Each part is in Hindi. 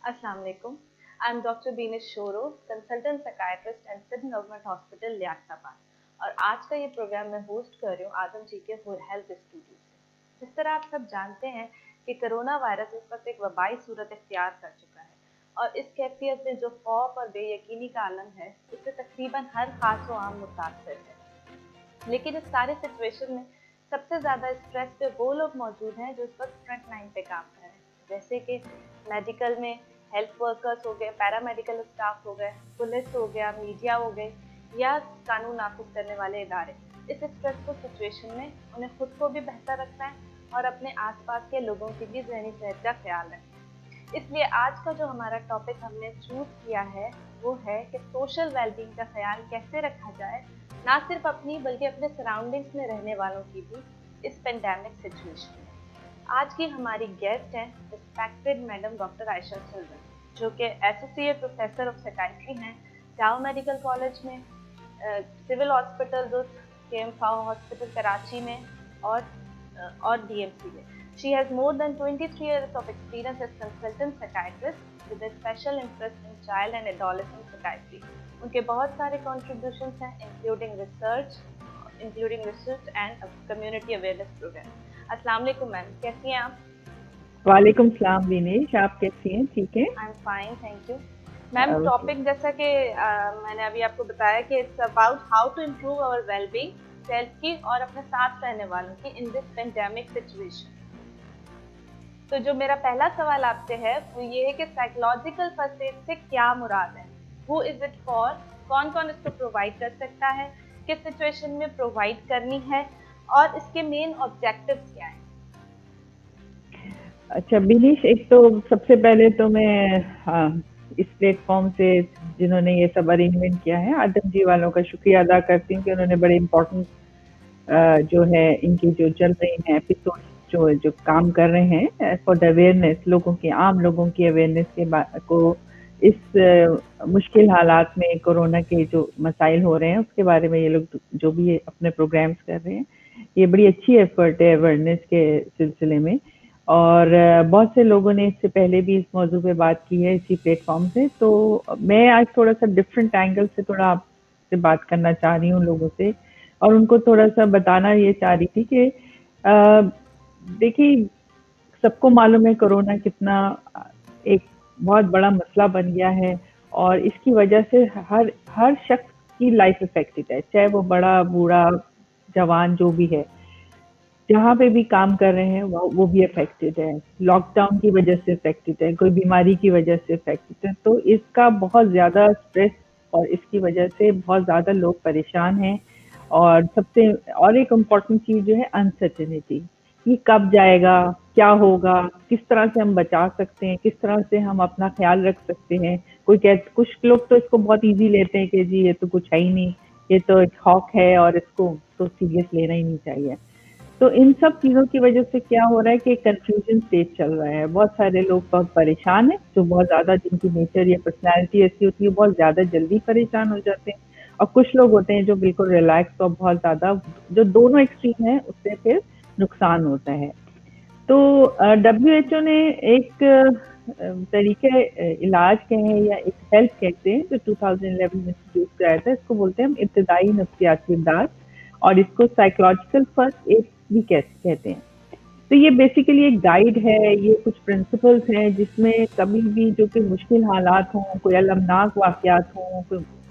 Assalamu alaikum. I'm Dr. Beenish Shoro, consultant psychiatrist at Sydney Government Hospital, Liaquatabad. और आज का ये प्रोग्राम मैं होस्ट कर रही हूँ आदम जी के हेल्थ स्टूडियो से। जिस तरह आप सब जानते हैं कि कोरोना वायरस इस वक्त एक वबाई सूरत इख्तियार कर चुका है और इस कैफियत में जो खौफ और बेयकीनी का आलम है, उससे तकरीबन हर खास व आम मुतासर है। लेकिन इस सारे सिचुएशन में सबसे ज़्यादा स्ट्रेस पे वो लोग मौजूद हैं जो इस वक्त फ्रंट लाइन पे काम कर रहे हैं, जैसे कि मेडिकल में हेल्थ वर्कर्स हो गए, पैरामेडिकल स्टाफ हो गए, पुलिस हो गया, मीडिया हो गए या कानून नाफिज करने वाले इदारे। इस स्ट्रेसफुल सिचुएशन में उन्हें खुद को भी बेहतर रखना है और अपने आसपास के लोगों की भी ज़हनी सेहत का ख्याल रखना है। इसलिए आज का जो हमारा टॉपिक हमने चूज किया है वो है कि सोशल वेलबींग का ख्याल कैसे रखा जाए, ना सिर्फ अपनी बल्कि अपने सराउंडिंग्स में रहने वालों की भी इस पेंडेमिक सिचुएशन में। आज की हमारी गेस्ट हैं respected madam doctor Ayesha silver, जो कि एसोसिएट प्रोफेसर ऑफ साइकाइट्री हैं टाउ मेडिकल कॉलेज में, civil hospital KM hospital Karachi में और DMC में। She has more than 23 years of experience as consultant psychiatrist with a special interest in child and adolescent psychiatry. उनके बहुत सारे contributions हैं including research and community awareness program. अस्सलाम वालेकुम मैम, कैसी हैं आप? वालेकुम सलाम विनेश, आप कैसी हैं? ठीक है, I am fine, thank you ma'am. Topic जैसा कि मैंने अभी आपको बताया कि it's about how to improve our wellbeing, self की और अपने साथ रहने वालों की इन दिस पेंडेमिक सिचुएशन। तो जो मेरा पहला सवाल आपसे है वो ये है कि साइकोलॉजिकल फर्स्ट एड से क्या मुराद है, हु इज इट फॉर, कौन कौन इसको प्रोवाइड कर सकता है, किस सिचुएशन में प्रोवाइड करनी है और इसके मेन ऑब्जेक्टिव्स क्या हैं? अच्छा विनेश, एक तो सबसे पहले तो मैं इस प्लेटफॉर्म से जिन्होंने ये सब अरेंजमेंट किया है आदम जी वालों का शुक्रिया अदा करती हूँ कि उन्होंने बड़े इम्पोर्टेंट जो है इनकी जो चल रही हैं एपिसोड जो काम कर रहे हैं फॉर द अवेयरनेस, लोगों की आम लोगों की अवेयरनेस के को इस मुश्किल हालात में कोरोना के जो मसाइल हो रहे हैं उसके बारे में ये लोग जो भी अपने प्रोग्राम्स कर रहे हैं, ये बड़ी अच्छी एफर्ट है अवेयरनेस के सिलसिले में। और बहुत से लोगों ने इससे पहले भी इस मौजू पे बात की है इसी प्लेटफॉर्म से, तो मैं आज थोड़ा सा डिफरेंट एंगल से थोड़ा आपसे बात करना चाह रही हूँ लोगों से, और उनको थोड़ा सा बताना ये चाह रही थी कि देखिए, सबको मालूम है कोरोना कितना एक बहुत बड़ा मसला बन गया है और इसकी वजह से हर शख्स की लाइफ इफेक्टेड है, चाहे वो बड़ा बूढ़ा जवान जो भी है, जहाँ पे भी काम कर रहे हैं वो भी अफेक्टेड है, लॉकडाउन की वजह से अफेक्टेड है, कोई बीमारी की वजह से अफेक्टेड है। तो इसका बहुत ज़्यादा स्ट्रेस और इसकी वजह से बहुत ज़्यादा लोग परेशान हैं। और सबसे और एक इम्पॉर्टेंट चीज़ जो है अनसर्टेनिटी, ये कब जाएगा, क्या होगा, किस तरह से हम बचा सकते हैं, किस तरह से हम अपना ख्याल रख सकते हैं। कुछ लोग तो इसको बहुत ईजी लेते हैं कि जी ये तो कुछ है ही नहीं, ये तो एक हॉक है और इसको तो सीरियस लेना ही नहीं चाहिए। तो इन सब चीज़ों की वजह से क्या हो रहा है कि कंफ्यूजन स्टेज चल रहा है, बहुत सारे लोग बहुत परेशान हैं, जो बहुत ज़्यादा जिनकी नेचर या पर्सनैलिटी ऐसी होती है बहुत ज़्यादा जल्दी परेशान हो जाते हैं, और कुछ लोग होते हैं जो बिल्कुल रिलैक्स और बहुत ज़्यादा, जो दोनों एक्सट्रीम है उससे फिर नुकसान होता है। तो WHO ने एक तरीके इलाज कहें या एक हेल्थ कहते हैं जो 2011 में इंट्रोड्यूस कराया था, इसको बोलते हैं हम इब्तदाई नफ्सियाती इमदाद, और इसको साइकोलॉजिकल फर्स्ट एड भी कहते हैं। तो ये बेसिकली एक गाइड है, ये कुछ प्रिंसिपल्स हैं जिसमें कभी भी जो कि मुश्किल हालात हों, कोई अलमनाक वाक़यात हों,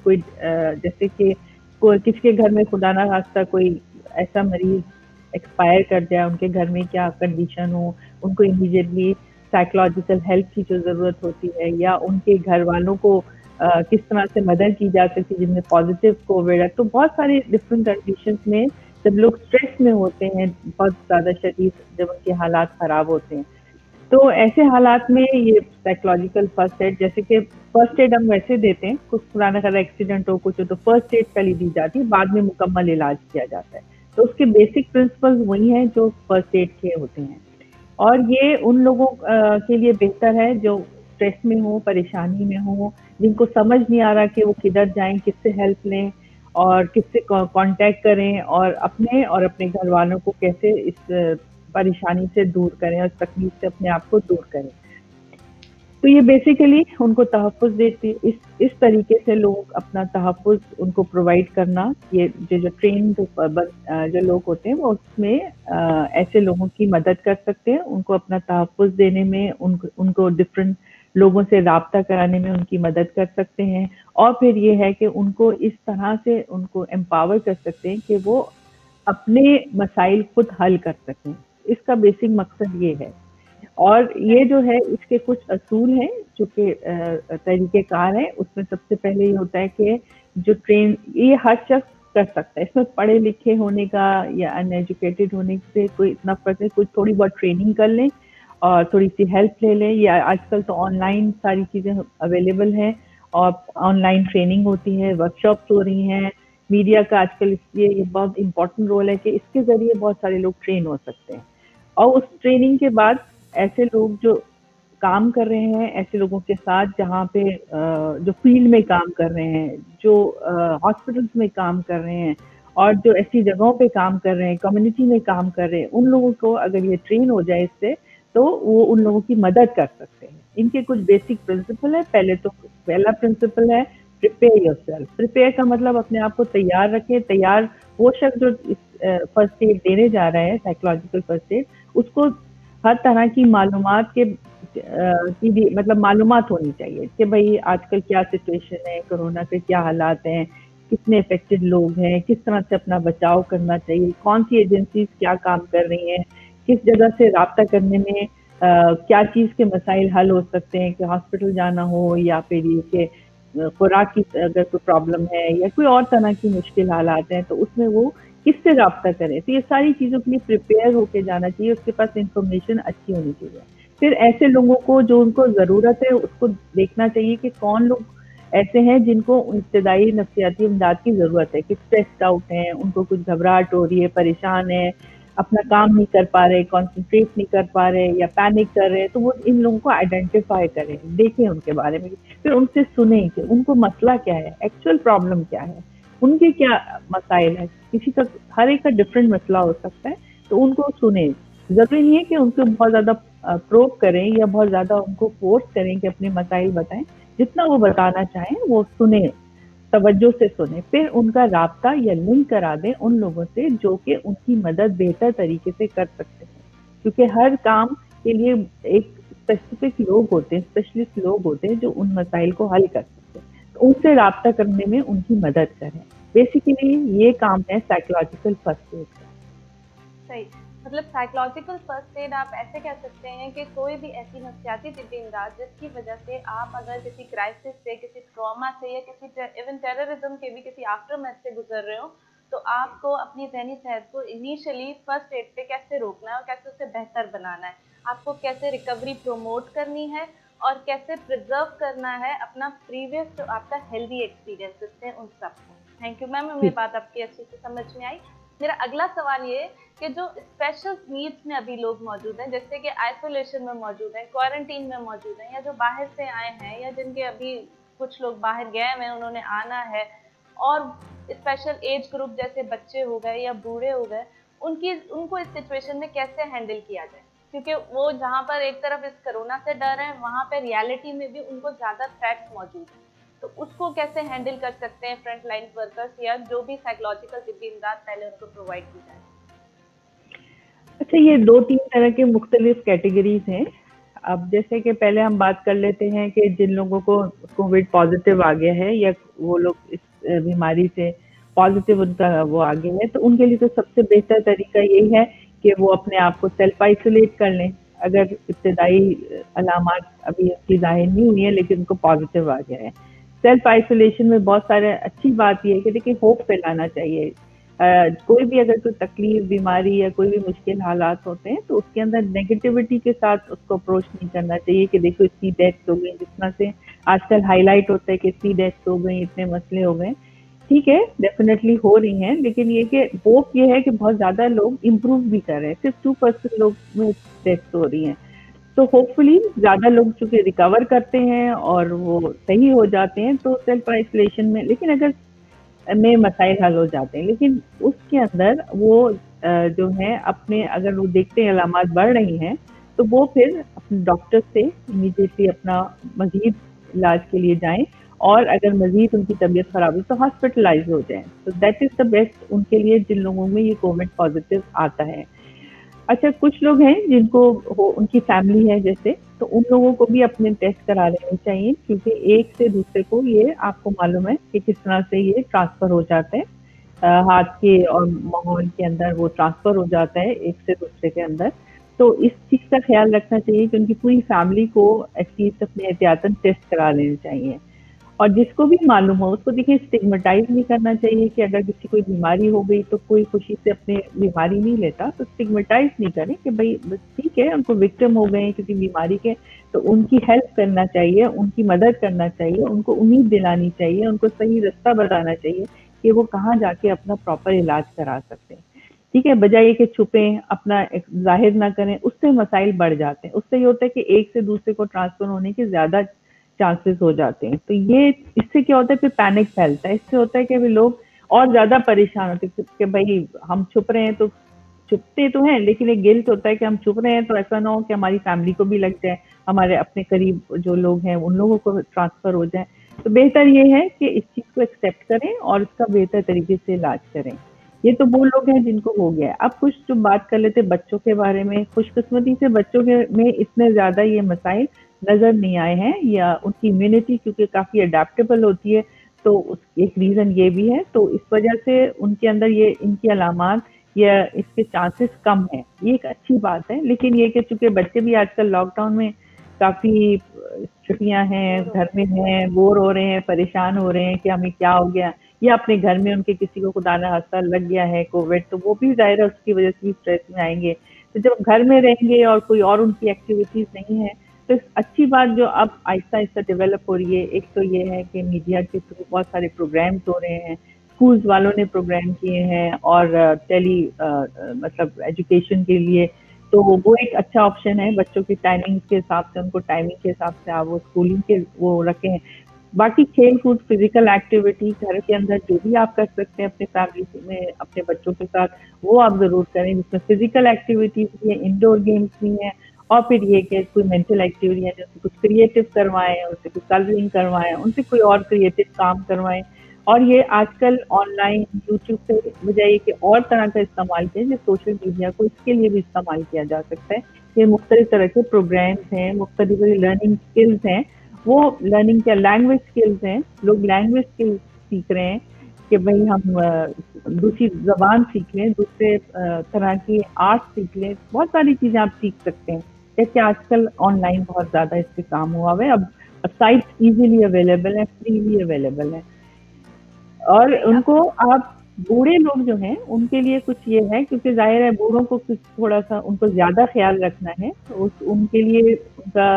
कोई जैसे कि किसी के घर में खुदा ना खास्ता कोई ऐसा मरीज एक्सपायर कर जाए, उनके घर में क्या कंडीशन हो, उनको इमीडिएटली साइकोलॉजिकल हेल्प की जो ज़रूरत होती है, या उनके घर वालों को किस तरह से मदद की जा सकती है जिनमें पॉजिटिव कोविड है। तो बहुत सारे डिफरेंट कंडीशंस में जब लोग स्ट्रेस में होते हैं बहुत ज़्यादा शदीद, जब उनके हालात ख़राब होते हैं, तो ऐसे हालात में ये साइकोलॉजिकल फर्स्ट एड, जैसे कि फर्स्ट एड हम वैसे देते हैं, कुछ पुराना खरा एक्सीडेंट हो कुछ हो तो फर्स्ट एड पहले दी जाती है, बाद में मुकम्मल इलाज किया जाता है। तो उसके बेसिक प्रिंसिपल्स वही हैं जो फर्स्ट एड के होते हैं, और ये उन लोगों के लिए बेहतर है जो स्ट्रेस में हो, परेशानी में हो, जिनको समझ नहीं आ रहा कि वो किधर जाएं, किससे हेल्प लें और किससे कांटेक्ट करें, और अपने घर वालों को कैसे इस परेशानी से दूर करें और तकलीफ से अपने आप को दूर करें। तो ये बेसिकली उनको तहफ़्फ़ुज़ देती है। इस तरीके से लोग अपना तहफ़्फ़ुज़ उनको प्रोवाइड करना, ये जो ट्रेन्ड जो लोग होते हैं वो उसमें ऐसे लोगों की मदद कर सकते हैं, उनको अपना तहफ़्फ़ुज़ देने में, उनको डिफरेंट लोगों से राब्ता कराने में उनकी मदद कर सकते हैं। और फिर ये है कि उनको इस तरह से उनको एम्पावर कर सकते हैं कि वो अपने मसाइल खुद हल कर सकें। इसका बेसिक मकसद ये है। और ये जो है इसके कुछ असूल हैं, जो कि तरीक़ेकार हैं। उसमें सबसे पहले ये होता है कि ये हर शख्स कर सकता है। इसमें पढ़े-लिखे होने का या अनएजुकेटेड होने से कोई इतना फ़र्क नहीं, कोई थोड़ी बहुत ट्रेनिंग कर लें और थोड़ी-सी हेल्प ले लें, या आजकल तो ऑनलाइन सारी चीज़ें अवेलेबल हैं और ऑनलाइन ट्रेनिंग होती है, वर्कशॉप्स हो रही हैं। मीडिया का आजकल इसलिए ये बहुत इम्पोर्टेंट रोल है कि इसके ज़रिए बहुत सारे लोग ट्रेन हो सकते हैं। और उस ट्रेनिंग के बाद ऐसे लोग जो काम कर रहे हैं, ऐसे लोगों के साथ जहाँ पे जो फ़ील्ड में काम कर रहे हैं, जो हॉस्पिटल्स में काम कर रहे हैं और जो ऐसी जगहों पे काम कर रहे हैं, कम्युनिटी में काम कर रहे हैं, उन लोगों को अगर ये ट्रेन हो जाए इससे, तो वो उन लोगों की मदद कर सकते हैं। इनके कुछ बेसिक प्रिंसिपल है। पहला प्रिंसिपल है प्रिपेयर योरसेल्फ। प्रिपेयर का मतलब अपने आप को तैयार रखें। तैयार वो शख्स जो इस फर्स्ट एड देने जा रहा है, साइकोलॉजिकल फर्स्ट एड, उसको हर तरह की मालूमात की भी मतलब मालूमात होनी चाहिए कि भई आजकल क्या सिचुएशन है, कोरोना के क्या हालात हैं, कितने अफेक्टेड लोग हैं, किस तरह से अपना बचाव करना चाहिए, कौन-सी एजेंसीज़ क्या काम कर रही हैं, किस जगह से राब्ता करने में क्या चीज़ के मसाइल हल हो सकते हैं, कि हॉस्पिटल जाना हो या फिर ये कि खुराक की अगर कोई प्रॉब्लम है या कोई और तरह की मुश्किल हालात हैं, तो उसमें वो किससे राब्ता करें। तो ये सारी चीज़ों के लिए प्रिपेयर होके जाना चाहिए, उसके पास इन्फॉर्मेशन अच्छी होनी चाहिए। फिर ऐसे लोगों को जो उनको ज़रूरत है, उसको देखना चाहिए कि कौन लोग ऐसे हैं जिनको इब्तदाई नफ्सियाती इमदाद की ज़रूरत है, कि स्ट्रेस्ड आउट हैं, उनको कुछ घबराहट हो रही है, परेशान हैं, अपना काम नहीं कर पा रहे, कॉन्सन्ट्रेट नहीं कर पा रहे या पैनिक कर रहे हैं, तो वो इन लोगों को आइडेंटिफ़ाई करें, देखें उनके बारे में। फिर उनसे सुनें कि उनको मसला क्या है, एक्चुअल प्रॉब्लम क्या है, उनके क्या मसाइल हैं। किसी का हर एक का डिफरेंट मसला हो सकता है, तो उनको सुनें। ज़रूरी नहीं है कि उनको बहुत ज़्यादा प्रोब करें या बहुत ज़्यादा उनको फ़ोर्स करें कि अपने मसाइल बताएँ। जितना वो बताना चाहें, वो सुनें, तवज्जो से सुनें। फिर उनका राब्ता या लिंक करा दें उन लोगों से जो कि उनकी मदद बेहतर तरीके से कर सकते हैं। क्योंकि हर काम के लिए एक स्पेसिफिक लोग होते हैं, स्पेशलिस्ट लोग होते हैं जो उन मसाइल को हल कर सकते हैं। तो उनसे राब्ता करने में उनकी मदद करें। बेसिकली ये काम है साइकोलॉजिकल फर्स्ट एड का। सही, मतलब साइकोलॉजिकल फर्स्ट एड आप ऐसे कह सकते हैं कि कोई भी ऐसी नफ्सियाती तिब्बी इमदाद जिसकी वजह से आप अगर किसी क्राइसिस से, किसी ट्रॉमा से या किसी इवन टेररिज्म के भी किसी आफ्टरमैथ से गुजर रहे हो, तो आपको अपनी ज़हनी सेहत को इनिशियली फर्स्ट एड पे कैसे रोकना है और कैसे उसे बेहतर बनाना है, आपको कैसे रिकवरी प्रमोट करनी है और कैसे प्रिजर्व करना है अपना प्रीवियस जो आपका हेल्दी एक्सपीरियंसेस थे उन सबको। थैंक यू मैम, हमें बात आपकी अच्छे से समझ में आई। मेरा अगला सवाल ये है कि जो स्पेशल नीड्स में अभी लोग मौजूद हैं, जैसे कि आइसोलेशन में मौजूद हैं, क्वारंटीन में मौजूद हैं, या जो बाहर से आए हैं या जिनके अभी कुछ लोग बाहर गए हैं, उन्होंने आना है, और स्पेशल एज ग्रुप जैसे बच्चे हो गए या बूढ़े हो गए, उनको इस सिचुएशन में कैसे हैंडल किया जाए, क्योंकि वो जहाँ पर एक तरफ इस कोरोना से डर है, वहाँ पर रियलिटी में भी उनको ज़्यादा थ्रेट्स मौजूद हैं। तो उसको कैसे हैंडल कर सकते हैं फ्रंट लाइन वर्कर्स या जो भी साइकोलॉजिकल तिब्बी इमदाद पहले उनको प्रोवाइड की जाए? अच्छा, ये 2-3 तरह के मुख्तलिफ कैटेगरीज हैं। अब जैसे कि पहले हम बात कर लेते हैं कि जिन लोगों को कोविड पॉजिटिव आ गया है या वो लोग इस बीमारी से पॉजिटिव उनका वो आ गया है, तो उनके लिए तो सबसे बेहतर तरीका यही है कि वो अपने आप को सेल्फ आइसोलेट कर लें। अगर इब्तदाई अलामात अभी उसकी ज़ाहिर नहीं हुई है लेकिन उनको पॉजिटिव आ गया है। सेल्फ आइसोलेशन में बहुत सारे अच्छी बात ये है कि देखिए होप फैलाना चाहिए। कोई भी अगर कोई तकलीफ, बीमारी या कोई भी मुश्किल हालात होते हैं, तो उसके अंदर नेगेटिविटी के साथ उसको अप्रोच नहीं करना चाहिए कि देखो इतनी डेथ्स हो गई, जिस तरह से आजकल हाईलाइट होता है कि इतनी डेथ्स हो गई, इतने मसले हो गए। ठीक है, डेफिनेटली हो रही हैं, लेकिन ये कि होप ये है कि बहुत ज़्यादा लोग इम्प्रूव भी कर रहे हैं, सिर्फ 2% लोग में डेथ्स हो रही हैं। तो होपफुली ज़्यादा लोग चूँकि रिकवर करते हैं और वो सही हो जाते हैं, तो सेल्फ आइसोलेशन में लेकिन अगर में मसाइल हल हो जाते हैं, लेकिन उसके अंदर वो जो है अपने अगर वो देखते हैं अलामात बढ़ रही हैं, तो वो फिर अपने डॉक्टर से इमीडिएटली अपना मजीद इलाज के लिए जाएं, और अगर मजीद उनकी तबीयत खराब हो तो हॉस्पिटलाइज हो जाएं। तो दैट इज द बेस्ट उनके लिए जिन लोगों में ये कोविड पॉजिटिव आता है। अच्छा, कुछ लोग हैं जिनको उनकी फैमिली है जैसे, तो उन लोगों को भी अपने टेस्ट करा लेने चाहिए, क्योंकि एक से दूसरे को ये आपको मालूम है कि किस तरह से ये ट्रांसफर हो जाते हैं, हाथ के और माहौल के अंदर वो ट्रांसफर हो जाता है एक से दूसरे के अंदर। तो इस चीज़ का ख्याल रखना चाहिए कि उनकी पूरी फैमिली को एटलीस्ट अपने एहतियातन टेस्ट करा लेने चाहिए। और जिसको भी मालूम हो उसको देखिए स्टिग्मेटाइज नहीं करना चाहिए कि अगर किसी कोई बीमारी हो गई तो कोई खुशी से अपने बीमारी नहीं लेता, तो स्टिग्मेटाइज नहीं करें कि भाई बस ठीक है, उनको विक्टिम हो गए किसी बीमारी के, तो उनकी हेल्प करना चाहिए, उनकी मदद करना चाहिए, उनको उम्मीद दिलानी चाहिए, उनको सही रास्ता बताना चाहिए कि वो कहाँ जाके अपना प्रॉपर इलाज करा सकते हैं। ठीक है, बजाय कि छुपें, अपना जाहिर ना करें, उससे मसाइल बढ़ जाते हैं। उससे ये होता है कि एक से दूसरे को ट्रांसफर होने के ज़्यादा चांसेस हो जाते हैं। तो ये इससे क्या होता है, फिर पैनिक फैलता है। इससे होता है कि अभी लोग और ज़्यादा परेशान होते हैं कि भाई हम छुप रहे हैं, तो छुपते तो हैं, लेकिन एक गिल्ट होता है कि हम छुप रहे हैं तो ऐसा ना हो कि हमारी फैमिली को भी लग जाए, हमारे अपने करीब जो लोग हैं उन लोगों को ट्रांसफ़र हो जाए। तो बेहतर ये है कि इस चीज़ को एक्सेप्ट करें और इसका बेहतर तरीके से इलाज करें। ये तो वो लोग हैं जिनको हो गया है। अब कुछ जो बात कर लेते बच्चों के बारे में, खुशकिस्मती से बच्चों के में इतने ज़्यादा ये मसाइल नज़र नहीं आए हैं, या उनकी इम्यूनिटी क्योंकि काफ़ी अडेप्टेबल होती है, तो उस एक रीज़न ये भी है। तो इस वजह से उनके अंदर ये इनकी अलामात या इसके चांसेस कम हैं। ये एक अच्छी बात है। लेकिन ये कि चूँकि बच्चे भी आजकल लॉकडाउन में काफ़ी छुट्टियाँ हैं, घर में हैं, बोर हो रहे हैं, परेशान हो रहे हैं कि हमें क्या हो गया, या अपने घर में उनके किसी को खुदा ना खास्ता लग गया है कोविड, तो वो भी ज़ाहिर है उसकी वजह से भी स्ट्रेस में आएँगे। तो जब घर में रहेंगे और कोई और उनकी एक्टिविटीज़ नहीं है, तो अच्छी बात जो अब आहिस्ता-आहिस्ता डेवलप हो रही है, एक तो ये है कि मीडिया के थ्रू बहुत सारे प्रोग्राम्स हो रहे हैं, स्कूल्स वालों ने प्रोग्राम किए हैं, और मतलब एजुकेशन के लिए, तो वो एक अच्छा ऑप्शन है। बच्चों की टाइमिंग के हिसाब से, उनको टाइमिंग के हिसाब से आप वो स्कूलिंग के वो रखें। बाकी खेल कूद, फिजिकल एक्टिविटी घर के अंदर जो भी आप कर सकते हैं अपने फैमिली में अपने बच्चों के साथ, वो आप ज़रूर करें, जिसमें फिजिकल एक्टिविटीज़ भी है, इंडोर गेम्स भी हैं, और फिर ये कि कोई मेंटल एक्टिविटी है, जैसे कुछ क्रिएटिव करवाएं, उनसे कुछ कलरिंग करवाएं, उनसे कोई और क्रिएटिव काम करवाएं। और ये आजकल ऑनलाइन यूट्यूब के बजाय कि और तरह का इस्तेमाल किया, जो सोशल मीडिया को इसके लिए भी इस्तेमाल किया जा सकता है। ये मुख्तलिफ तरह के प्रोग्राम्स हैं, मुख्तलिफ लर्निंग स्किल्स हैं, वो लर्निंग क्या लैंग्वेज स्किल्स हैं, लोग लैंग्वेज स्किल्स सीख रहे हैं कि भाई हम दूसरी ज़बान सीख लें, दूसरे तरह की आर्ट सीख लें, बहुत सारी चीज़ें आप सीख सकते हैं। जैसे आजकल ऑनलाइन बहुत ज़्यादा इस पे काम हुआ है, अब साइट्स इजीली अवेलेबल है, फ्रीली अवेलेबल है। और उनको आप बूढ़े लोग जो हैं उनके लिए कुछ ये है, क्योंकि जाहिर है बूढ़ों को कुछ थोड़ा सा उनको ज़्यादा ख्याल रखना है, तो उनके लिए उनका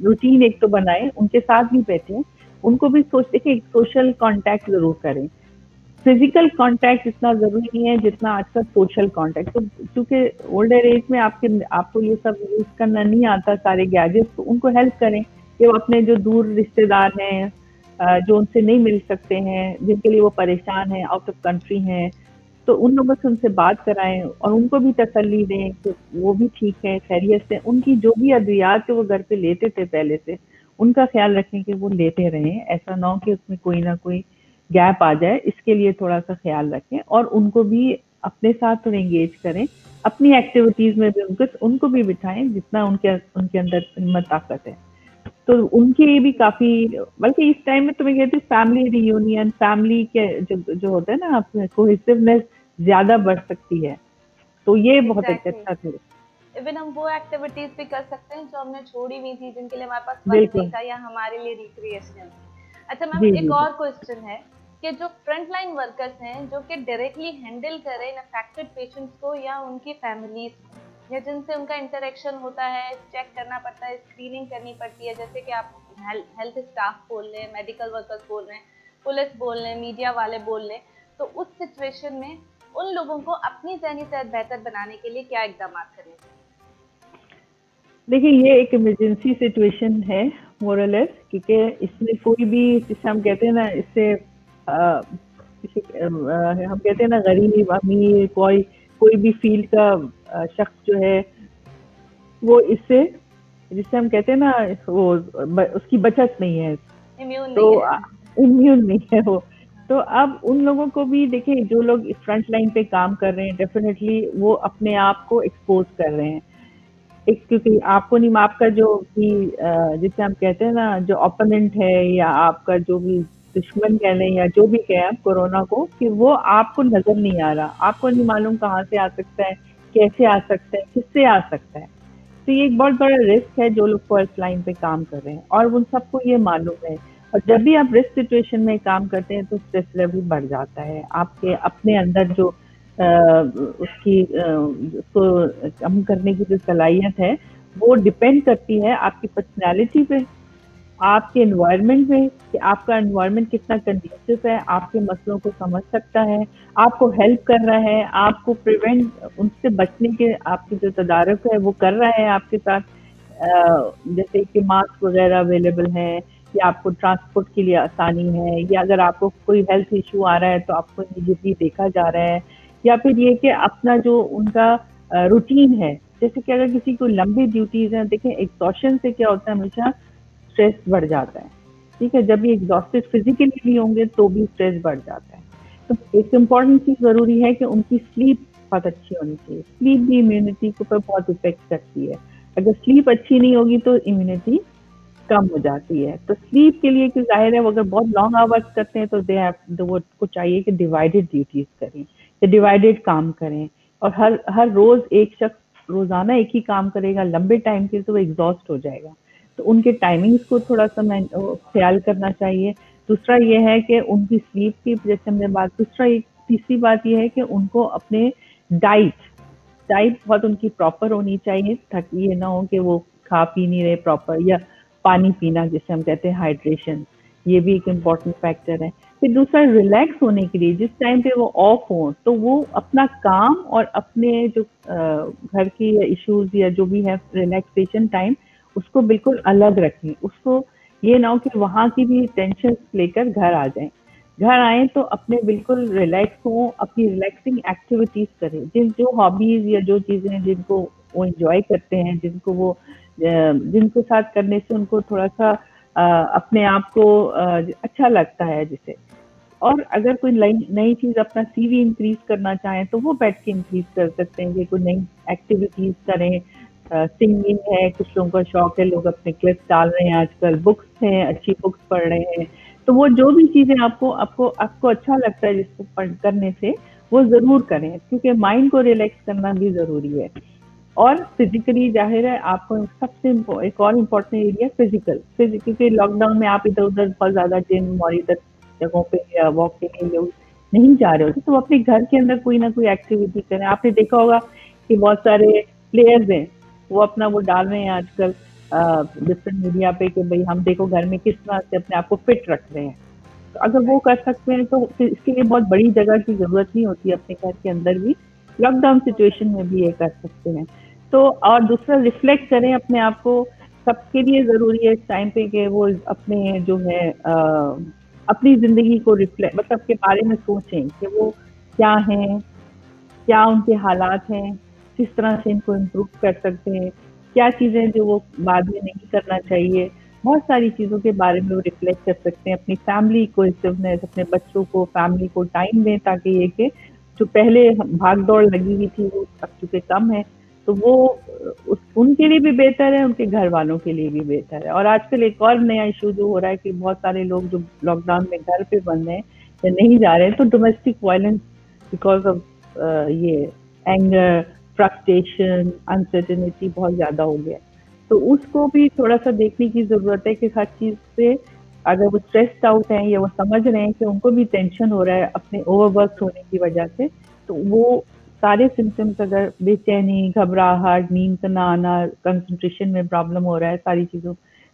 रूटीन एक तो बनाएं, उनके साथ भी बैठें, उनको भी सोचते कि एक सोशल कांटेक्ट ज़रूर करें। फिजिकल कांटेक्ट इतना ज़रूरी नहीं है जितना आजकल सोशल कांटेक्ट। तो क्योंकि ओल्डर एज में आपको ये सब यूज़ करना नहीं आता सारे गैजेट्स, तो उनको हेल्प करें कि वो अपने जो दूर रिश्तेदार हैं, जो उनसे नहीं मिल सकते हैं, जिनके लिए वो परेशान हैं, आउट ऑफ कंट्री हैं, तो उन लोगों से उनसे बात कराएं और उनको भी तसल्ली दें कि वो भी ठीक है, खैरियत से। उनकी जो भी अद्वियात वो घर पे लेते थे पहले से, उनका ख्याल रखें कि वो लेते रहें, ऐसा ना हो कि उसमें कोई ना कोई गैप आ जाए। इसके लिए थोड़ा सा ख्याल रखें और उनको भी अपने साथ थोड़ा एंगेज करें, अपनी एक्टिविटीज में भी उनको भी बिठाएं जितना उनके उनके अंदर हिम्मत ताकत है। तो उनके लिए भी काफी, बल्कि इस टाइम में तो मैं कहती हूँ फैमिली रियूनियन, फैमिली के जो होता है ना, कोहेसिवनेस ज्यादा बढ़ सकती है। तो ये बहुत अच्छा था। इवन हम वो एक्टिविटीज भी कर सकते हैं जो हमने छोड़ी हुई थी, जिनके लिए हमारे पास वक्त बिल्कुल नहीं था या हमारे लिए रिक्रिएशनल थी। अच्छा मैम, जी एक जी और क्वेश्चन है कि जो फ्रंट लाइन वर्कर्स हैं जो कि डायरेक्टली हैंडल कर रहे हैं अफेक्टेड पेशेंट्स को या उनकी फैमिलीज को, या जिनसे उनका इंटरेक्शन होता है, चेक करना पड़ता है, स्क्रीनिंग करनी पड़ती है, जैसे कि आप हेल्थ स्टाफ बोल रहे हैं, मेडिकल वर्कर्स बोल रहे हैं, पुलिस बोल रहे हैं, मीडिया वाले बोल रहे हैं, तो उस सिचुएशन में उन लोगों को अपनी जहनी सेहत बेहतर बनाने के लिए क्या इकदाम करने चाहिए? देखिए, ये एक इमरजेंसी सिचुएशन है मोरलेस, क्योंकि इसमें कोई भी, जिसे हम कहते हैं ना, इससे हम कहते हैं ना गरीब अमीर, कोई कोई भी फील्ड का शख्स जो है, वो इससे, जिससे हम कहते हैं ना, वो उसकी बचत नहीं है, इम्यून तो नहीं है। इम्यून नहीं है वो। तो अब उन लोगों को भी देखिए, जो लोग फ्रंट लाइन पे काम कर रहे हैं, डेफिनेटली वो अपने आप को एक्सपोज कर रहे हैं। एक, क्योंकि आपको नहीं, आपका जो भी जिसे हम कहते हैं ना, जो ओपोनेंट है या आपका जो भी दुश्मन कह लें या जो भी कहें आप कोरोना को, कि वो आपको नजर नहीं आ रहा, आपको नहीं मालूम कहाँ से आ सकता है, कैसे आ सकता है, किससे आ सकता है। तो ये एक बहुत बड़ा रिस्क है जो लोग फर्स्ट लाइन पे काम कर रहे हैं, और उन सबको ये मालूम है। और जब भी आप रिस्क सिचुएशन में काम करते हैं तो स्ट्रेस लेवल बढ़ जाता है, आपके अपने अंदर जो उसकी उसको कम करने की जो सलाहियत है, वो डिपेंड करती है आपकी पर्सनैलिटी पे, आपके एनवायरनमेंट में, कि आपका एनवायरनमेंट कितना कंडीसिव है, आपके मसलों को समझ सकता है, आपको हेल्प कर रहा है, आपको प्रिवेंट उनसे बचने के आपकी जो तदारक है वो कर रहा है आपके साथ। जैसे कि मास्क वगैरह अवेलेबल है, या आपको ट्रांसपोर्ट के लिए आसानी है, या अगर आपको कोई हेल्थ इशू आ रहा है तो आपको इमीडिएटली देखा जा रहा है, या फिर ये कि अपना जो उनका रूटीन है, जैसे कि अगर किसी को लंबी ड्यूटीज हैं, देखें एग्जॉशन से क्या होता है, हमेशा स्ट्रेस बढ़ जाता है। ठीक है, जब भी एग्जॉस्टेड फिजिकली भी होंगे तो भी स्ट्रेस बढ़ जाता है। तो एक इम्पॉर्टेंट चीज जरूरी है कि उनकी स्लीप बहुत अच्छी होनी चाहिए। स्लीप भी इम्यूनिटी के ऊपर बहुत इफेक्ट करती है। अगर स्लीप अच्छी नहीं होगी तो इम्यूनिटी कम हो जाती है। तो स्लीप के लिए कि जाहिर है वो अगर बहुत लॉन्ग आवर्स करते हैं तो दे हैव, वो को चाहिए कि डिवाइडेड ड्यूटीज करें या डिवाइडेड काम करें। और हर हर रोज एक शख्स रोजाना एक ही काम करेगा लंबे टाइम के, तो वो एग्जॉस्ट हो जाएगा। तो उनके टाइमिंग्स को थोड़ा सा ख्याल करना चाहिए। दूसरा ये है कि उनकी स्लीप की, जैसे हमने बात, तीसरी बात ये है कि उनको अपने डाइट डाइट बहुत उनकी प्रॉपर होनी चाहिए, ताकि ये ना हो कि वो खा पी नहीं रहे प्रॉपर, या पानी पीना जिसे हम कहते हैं हाइड्रेशन, ये भी एक इम्पॉर्टेंट फैक्टर है। फिर दूसरा, रिलैक्स होने के लिए जिस टाइम पे वो ऑफ हो तो वो अपना काम और अपने जो घर की इश्यूज या जो भी है रिलैक्सेशन टाइम, उसको बिल्कुल अलग रखें। उसको ये ना हो कि वहाँ की भी टेंशन लेकर घर आ जाएं। घर आए तो अपने बिल्कुल रिलैक्स हो, अपनी रिलैक्सिंग एक्टिविटीज करें, जिन जो हॉबीज या जो चीजें जिनको वो एंजॉय करते हैं, जिनको वो जिनके साथ करने से उनको थोड़ा सा अपने आप को अच्छा लगता है जिसे। और अगर कोई नई नई चीज अपना सीवी इंक्रीज करना चाहें तो वो बैठ के इंक्रीज कर सकते हैं, कि कोई नई एक्टिविटीज करें। सिंगिंग है, कुछ लोगों का शौक है, लोग अपने क्लिप्स डाल रहे हैं आजकल, बुक्स हैं, अच्छी बुक्स पढ़ रहे हैं। तो वो जो भी चीजें आपको आपको आपको अच्छा लगता है जिसको पढ़ करने से, वो जरूर करें, क्योंकि माइंड को रिलैक्स करना भी जरूरी है। और फिजिकली जाहिर है आपको सबसे एक और इम्पोर्टेंट एरिया फिजिकल, क्योंकि लॉकडाउन में आप इधर उधर बहुत ज्यादा जिम और इधर जगहों पे या वॉक के लिए लोग नहीं जा रहे होते, तो अपने घर के अंदर कोई ना कोई एक्टिविटी करें। आपने देखा होगा कि बहुत सारे प्लेयर्स हैं, वो अपना वो डाल रहे हैं आजकल डिफरेंट मीडिया पे, कि भाई हम देखो घर में किस तरह से अपने आप को फिट रख रहे हैं। तो अगर वो कर सकते हैं तो फिर इसके लिए बहुत बड़ी जगह की जरूरत नहीं होती, अपने घर के अंदर भी लॉकडाउन सिचुएशन में भी ये कर सकते हैं। तो और दूसरा, रिफ्लेक्ट करें अपने आप को। सबके लिए ज़रूरी है इस टाइम पे कि वो अपने जो है अपनी ज़िंदगी को रिफ्लेक्ट, मतलब के बारे में सोचें कि वो क्या हैं, क्या उनके हालात हैं, किस तरह से इनको इम्प्रूव कर सकते हैं, क्या चीज़ें जो वो बाद में नहीं करना चाहिए। बहुत सारी चीज़ों के बारे में वो रिफ्लेक्ट कर सकते हैं। अपनी फैमिली कोहेसिवनेस, अपने बच्चों को, फैमिली को टाइम दें, ताकि ये कि जो पहले भाग-दौड़ लगी हुई थी वो अब चूँकि कम है, तो वो उस उनके लिए भी बेहतर है, उनके घर वालों के लिए भी बेहतर है। और आजकल एक और नया इश्यू जो हो रहा है कि बहुत सारे लोग जो लॉकडाउन में घर पे बंद हैं या नहीं जा रहे हैं, तो डोमेस्टिक वायलेंस बिकॉज़ ऑफ ये एंगर, फ्रस्ट्रेशन, अनसर्टेनिटी बहुत ज़्यादा हो गया है। तो उसको भी थोड़ा-सा देखने की ज़रूरत है कि हर चीज़ से अगर वो स्ट्रेस्ड आउट हैं या वो समझ रहे हैं कि उनको भी टेंशन हो रहा है अपने ओवरवर्क होने की वजह से, तो वो सारे सिम्पटम्स, अगर बेचैनी, घबराहट, नींद का ना आना, कंसंट्रेशन में प्रॉब्लम हो रहा है, सारी चीज़ों,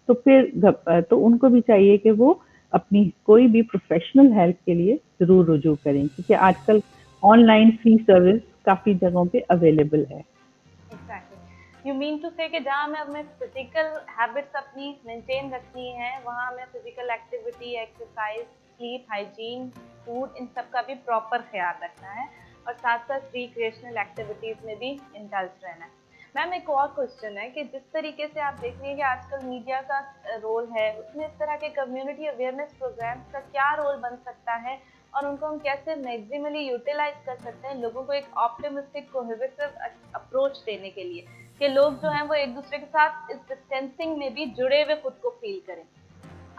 तो फिर तो उनको भी चाहिए कि वो अपनी कोई भी प्रोफेशनल हेल्प के लिए ज़रूर रुजू करें, क्योंकि आजकल ऑनलाइन फ्री सर्विस काफ़ी जगहों पे अवेलेबल है। एग्जैक्टली, यू मीन टू से कि जहाँ हमें अपने फिजिकल हैबिट्स अपनी मेंटेन रखनी है, वहाँ हमें physical activity, exercise, sleep, hygiene, food, इन सब का भी प्रॉपर ख्याल रखना है, और साथ साथ रिक्रिएशनल एक्टिविटीज में भी इंडल्ज रहना है। मैम एक और क्वेश्चन है कि जिस तरीके से आप देख रही हैं कि आजकल मीडिया का रोल है, उसमें इस तरह के कम्युनिटी अवेयरनेस प्रोग्राम्स का क्या रोल बन सकता है और उनको हम कैसे मैक्सिमली यूटिलाइज कर सकते हैं लोगों को एक ऑप्टिमिस्टिक कोहेसिव अप्रोच देने के लिए कि लोग जो हैं वो एक दूसरे के साथ इस डिस्टेंसिंग में भी जुड़े हुए खुद को फील करें।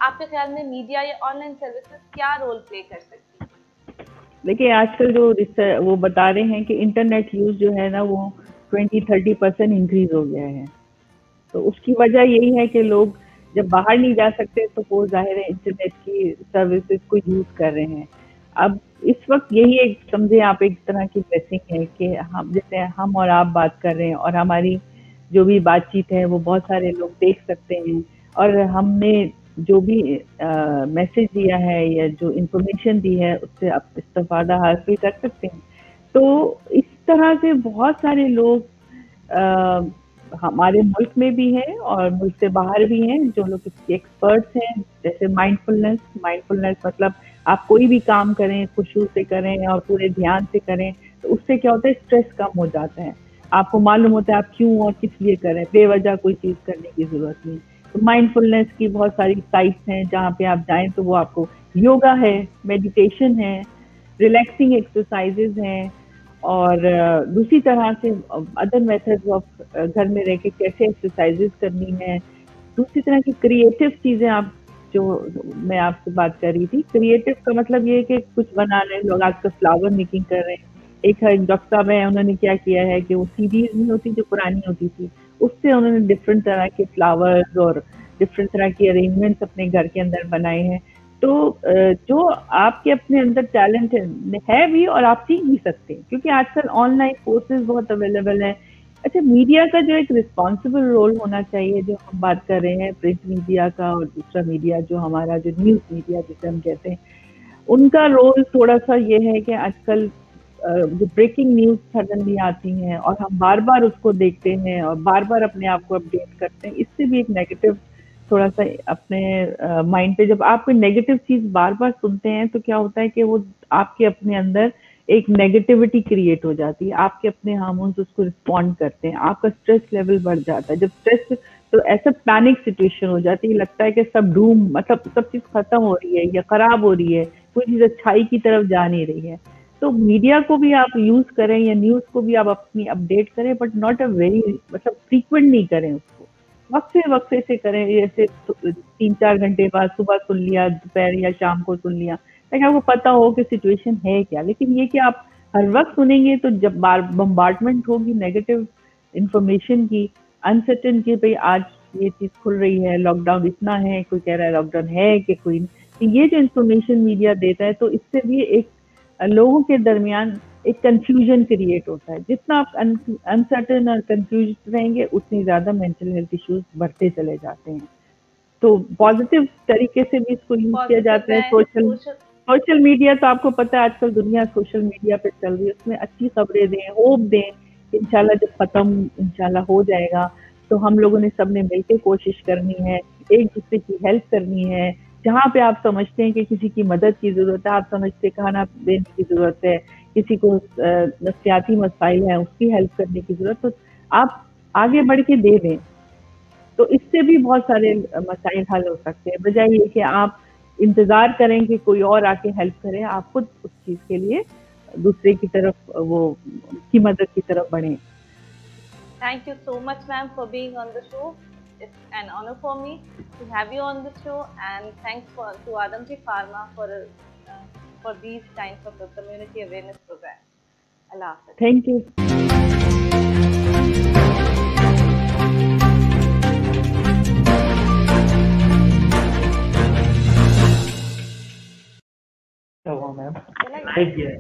आपके ख्याल में मीडिया या ऑनलाइन सर्विसेज क्या रोल प्ले कर सकती है? देखिए आजकल जो वो बता रहे हैं कि इंटरनेट यूज जो है ना वो 20-30% इंक्रीज हो गया है। तो उसकी वजह यही है कि लोग जब बाहर नहीं जा सकते तो वो जाहिर है इंटरनेट की सर्विसेज को यूज कर रहे हैं। अब इस वक्त यही एक समझे आप एक तरह की ब्लेसिंग है कि हम जैसे हम और आप बात कर रहे हैं और हमारी जो भी बातचीत है वो बहुत सारे लोग देख सकते हैं और हमने जो भी मैसेज दिया है या जो इन्फॉर्मेशन दी है उससे आप इस्तेफादा हासिल कर सकते हैं। तो इस तरह से बहुत सारे लोग हमारे मुल्क में भी हैं और मुल्क से बाहर भी हैं जो लोग इसके एक्सपर्ट्स हैं। जैसे माइंडफुलनेस मतलब आप कोई भी काम करें खुशू से करें और पूरे ध्यान से करें तो उससे क्या होता है स्ट्रेस कम हो जाता है। आपको मालूम होता है आप क्यों और किस लिए करें, बेवजह कोई चीज़ करने की ज़रूरत नहीं। तो माइंडफुलनेस की बहुत सारी साइट्स हैं जहाँ पे आप जाएं तो वो आपको योगा है, मेडिटेशन है, रिलैक्सिंग एक्सरसाइजेज हैं और दूसरी तरह से अदर मेथड्स ऑफ घर में रह के कैसे एक्सरसाइजेज करनी है। दूसरी तरह की क्रिएटिव चीज़ें आप जो मैं आपसे बात कर रही थी, क्रिएटिव का मतलब ये है कि कुछ बना रहे हैं लोग आजकल फ्लावर मेकिंग कर रहे हैं। एक डॉक्टर साहब है उन्होंने क्या किया है कि वो सीडीज नहीं होती जो पुरानी होती थी उससे उन्होंने डिफरेंट तरह के फ्लावर्स और डिफरेंट तरह की अरेंजमेंट्स अपने घर के अंदर बनाए हैं। तो जो आपके अपने अंदर टैलेंट है भी और आप सीख भी सकते हैं क्योंकि आजकल ऑनलाइन कोर्सेज बहुत अवेलेबल हैं। अच्छा मीडिया का जो एक रिस्पॉन्सिबल रोल होना चाहिए जो हम बात कर रहे हैं प्रिंट मीडिया का और दूसरा मीडिया जो हमारा जो न्यूज़ मीडिया जिसे हम कहते हैं उनका रोल थोड़ा सा ये है कि आजकल जो ब्रेकिंग न्यूज़ सडनली आती हैं और हम बार-बार उसको देखते हैं और बार-बार अपने आप को अपडेट करते हैं, इससे भी एक नेगेटिव थोड़ा सा अपने माइंड पे जब आप कोई नेगेटिव चीज़ बार-बार सुनते हैं तो क्या होता है कि वो आपके अपने अंदर एक नेगेटिविटी क्रिएट हो जाती है, आपके अपने हार्मोन्स उसको रिस्पॉन्ड करते हैं, आपका स्ट्रेस लेवल बढ़ जाता है। जब स्ट्रेस तो ऐसा पैनिक सिचुएशन हो जाती है, लगता है कि सब डूम मतलब सब चीज़ खत्म हो रही है या खराब हो रही है, कोई चीज़ अच्छाई की तरफ जा नहीं रही है। तो मीडिया को भी आप यूज करें या न्यूज़ को भी आप अपनी अपडेट करें बट नॉट अ वेरी मतलब फ्रीक्वेंट नहीं करें उसको, वक्फे से करें। जैसे 3-4 घंटे बाद सुबह सुन लिया, दोपहर या शाम को सुन लिया ताकि आपको पता हो कि सिचुएशन है क्या। लेकिन ये कि आप हर वक्त सुनेंगे तो जब बार बम्बार्डमेंट होगी नेगेटिव इंफॉर्मेशन की, अनसर्टेन की भाई आज ये चीज़ खुल रही है, लॉकडाउन इतना है, कोई कह रहा है लॉकडाउन है कि कोई तो ये जो इन्फॉर्मेशन मीडिया देता है तो इससे भी एक लोगों के दरमियान एक कंफ्यूजन क्रिएट होता है। जितना आप अनसर्टेन और कंफ्यूज रहेंगे उतनी ज़्यादा मेंटल हेल्थ इश्यूज बढ़ते चले जाते हैं। तो पॉजिटिव तरीके से भी इसको यूज किया जाता है। सोशल मीडिया तो आपको पता है आजकल दुनिया सोशल मीडिया पे चल रही है, उसमें अच्छी खबरें दें, होप दें, इंशाल्लाह जब खत्म इंशाल्लाह हो जाएगा तो हम लोगों ने सबने मिलकर कोशिश करनी है, एक दूसरे की हेल्प करनी है। जहाँ पे आप समझते हैं कि किसी की मदद की ज़रूरत है, आप समझते हैं खाना देने की ज़रूरत है, किसी को नफ्सियाती मसाइल हैं उसकी हेल्प करने की ज़रूरत, तो आप आगे बढ़ के दे दें। तो इससे भी बहुत सारे मसाइल हल हो सकते हैं, बजाय ये कि आप इंतज़ार करें कि कोई और आके हेल्प करे, आप खुद उस चीज़ के लिए दूसरे की तरफ वो की मदद की तरफ बढ़ें। Thank you so much, ma'am, for being on the show. It's an honor for me to have you on the show, and thanks to Adamji Pharma for these kinds of community awareness programs. Allah Hafiz. Thank you. Ma'am. Thank you.